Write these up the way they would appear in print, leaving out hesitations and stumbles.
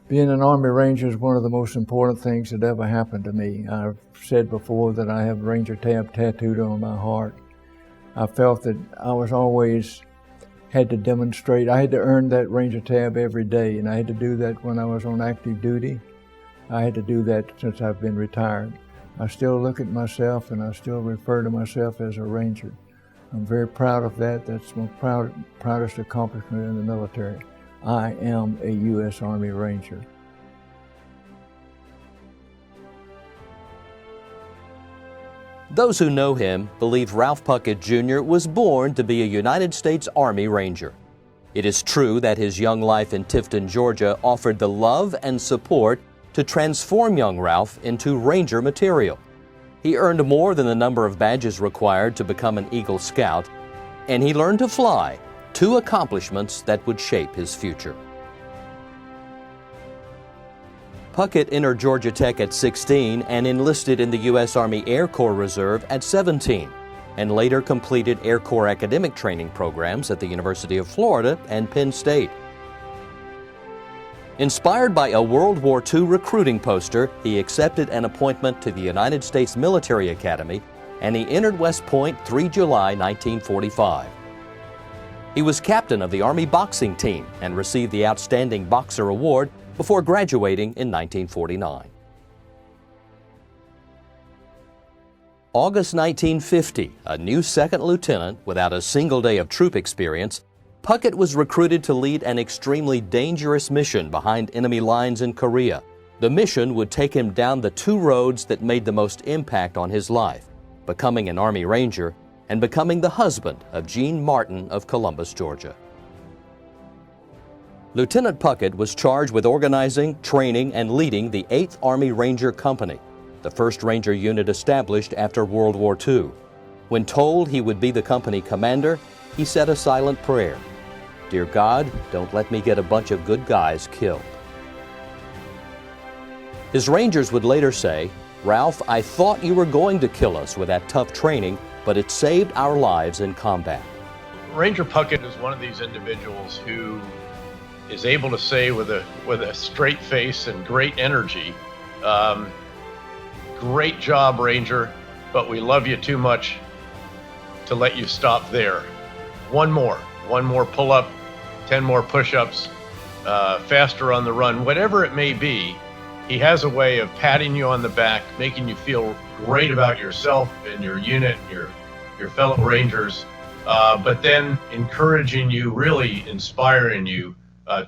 Being an Army Ranger is one of the most important things that ever happened to me. I've said before that I have Ranger tab tattooed on my heart. I felt that I was always had to demonstrate. I had to earn that Ranger tab every day, and I had to do that when I was on active duty. I had to do that since I've been retired. I still look at myself and I still refer to myself as a Ranger. I'm very proud of that. That's my proudest accomplishment in the military. I am a U.S. Army Ranger. Those who know him believe Ralph Puckett Jr. was born to be a United States Army Ranger. It is true that his young life in Tifton, Georgia offered the love and support to transform young Ralph into Ranger material. He earned more than the number of badges required to become an Eagle Scout, and he learned to fly, two accomplishments that would shape his future. Puckett entered Georgia Tech at 16 and enlisted in the U.S. Army Air Corps Reserve at 17, and later completed Air Corps academic training programs at the University of Florida and Penn State. Inspired by a World War II recruiting poster, he accepted an appointment to the United States Military Academy, and he entered West Point 3 July 1945. He was captain of the Army boxing team and received the Outstanding Boxer Award before graduating in 1949. August 1950, a new second lieutenant without a single day of troop experience, Puckett was recruited to lead an extremely dangerous mission behind enemy lines in Korea. The mission would take him down the two roads that made the most impact on his life, becoming an Army Ranger and becoming the husband of Jean Martin of Columbus, Georgia. Lieutenant Puckett was charged with organizing, training, and leading the 8th Army Ranger Company, the first Ranger unit established after World War II. When told he would be the company commander, he said a silent prayer. "Dear God, don't let me get a bunch of good guys killed." His Rangers would later say, "Ralph, I thought you were going to kill us with that tough training, but it saved our lives in combat." Ranger Puckett is one of these individuals who is able to say with a straight face and great energy, "Great job, Ranger, but we love you too much to let you stop there. One more pull-up, 10 more push-ups, faster on the run," whatever it may be. He has a way of patting you on the back, making you feel great about yourself and your unit, your fellow Rangers, but then encouraging you, really inspiring you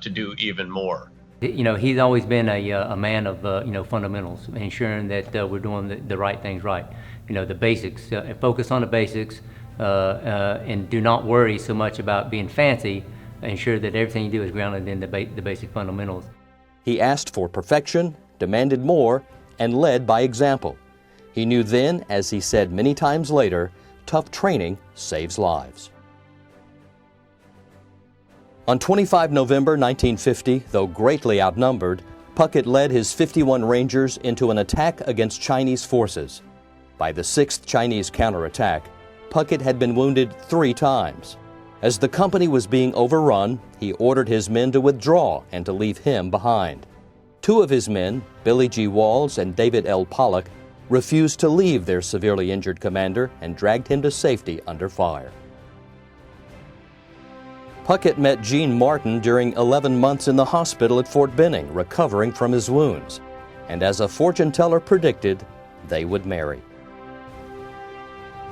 to do even more. You know, he's always been a man of fundamentals, ensuring that we're doing the right things right. You know, the basics, focus on the basics, and do not worry so much about being fancy. Ensure that everything you do is grounded in the basic fundamentals. He asked for perfection, demanded more, and led by example. He knew then, as he said many times later, tough training saves lives. On 25 November 1950, though greatly outnumbered, Puckett led his 51 Rangers into an attack against Chinese forces. By the 6th Chinese counterattack, Puckett had been wounded 3 times. As the company was being overrun, he ordered his men to withdraw and to leave him behind. 2 of his men, Billy G. Walls and David L. Pollock, refused to leave their severely injured commander and dragged him to safety under fire. Puckett met Jean Martin during 11 months in the hospital at Fort Benning, recovering from his wounds. And as a fortune teller predicted, they would marry.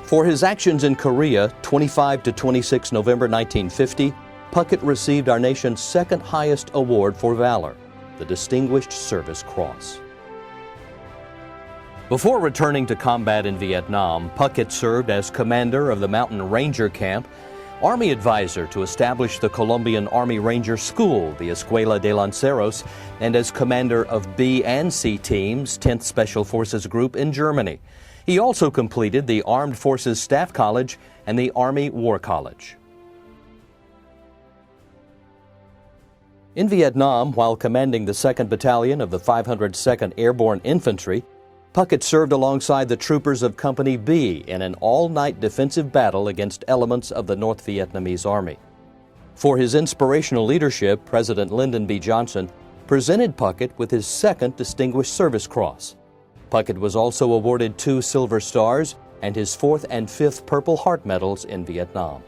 For his actions in Korea, 25 to 26 November 1950, Puckett received our nation's second highest award for valor, the Distinguished Service Cross. Before returning to combat in Vietnam, Puckett served as commander of the Mountain Ranger Camp, Army advisor to establish the Colombian Army Ranger School, the Escuela de Lanceros, and as commander of B and C teams, 10th Special Forces Group in Germany. He also completed the Armed Forces Staff College and the Army War College. In Vietnam, while commanding the 2nd Battalion of the 502nd Airborne Infantry, Puckett served alongside the troopers of Company B in an all-night defensive battle against elements of the North Vietnamese Army. For his inspirational leadership, President Lyndon B. Johnson presented Puckett with his second Distinguished Service Cross. Puckett was also awarded 2 Silver Stars and his 4th and 5th Purple Heart medals in Vietnam.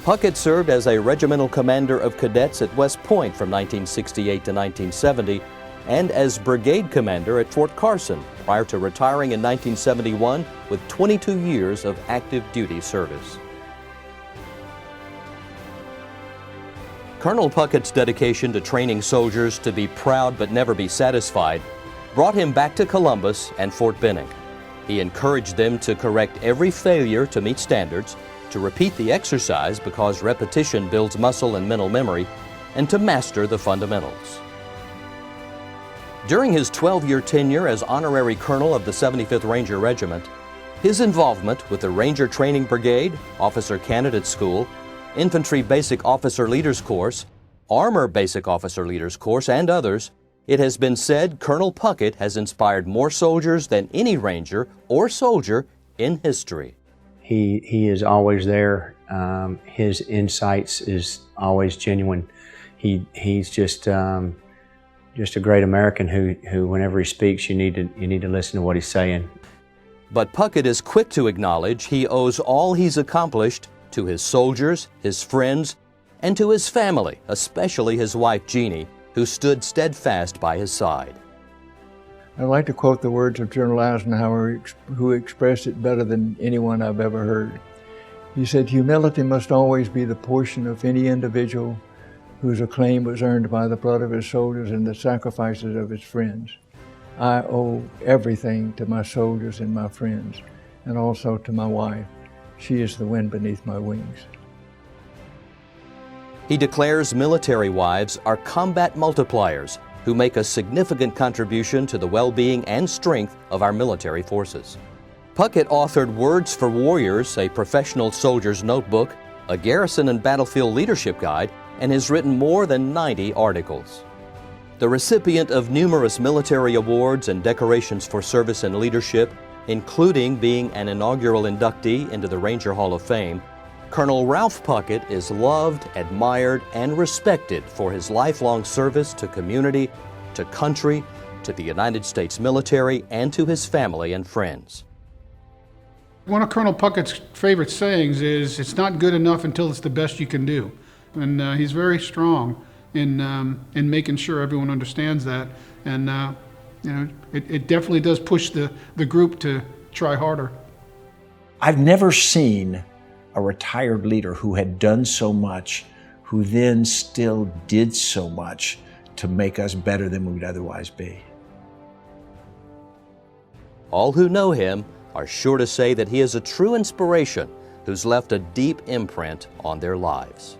Puckett served as a regimental commander of cadets at West Point from 1968 to 1970 and as brigade commander at Fort Carson prior to retiring in 1971 with 22 years of active duty service. Colonel Puckett's dedication to training soldiers to be proud but never be satisfied brought him back to Columbus and Fort Benning. He encouraged them to correct every failure to meet standards, to repeat the exercise because repetition builds muscle and mental memory, and to master the fundamentals. During his 12-year tenure as honorary colonel of the 75th Ranger Regiment, his involvement with the Ranger Training Brigade, Officer Candidate School, Infantry Basic Officer Leaders Course, Armor Basic Officer Leaders Course, and others, it has been said Colonel Puckett has inspired more soldiers than any Ranger or soldier in history. He is always there. His insights is always genuine. He's just a great American who whenever he speaks, you need to listen to what he's saying. But Puckett is quick to acknowledge he owes all he's accomplished to his soldiers, his friends, and to his family, especially his wife Jeannie, who stood steadfast by his side. I'd like to quote the words of General Eisenhower, who expressed it better than anyone I've ever heard. He said, "Humility must always be the portion of any individual whose acclaim was earned by the blood of his soldiers and the sacrifices of his friends. I owe everything to my soldiers and my friends, and also to my wife. She is the wind beneath my wings." He declares military wives are combat multipliers who make a significant contribution to the well-being and strength of our military forces. Puckett authored Words for Warriors, a professional soldier's notebook, a garrison and battlefield leadership guide, and has written more than 90 articles. The recipient of numerous military awards and decorations for service and leadership, including being an inaugural inductee into the Ranger Hall of Fame, Colonel Ralph Puckett is loved, admired, and respected for his lifelong service to community, to country, to the United States military, and to his family and friends. One of Colonel Puckett's favorite sayings is, "It's not good enough until it's the best you can do." And he's very strong in making sure everyone understands that. And it definitely does push the group to try harder. I've never seen a retired leader who had done so much, who then still did so much to make us better than we would otherwise be. All who know him are sure to say that he is a true inspiration who's left a deep imprint on their lives.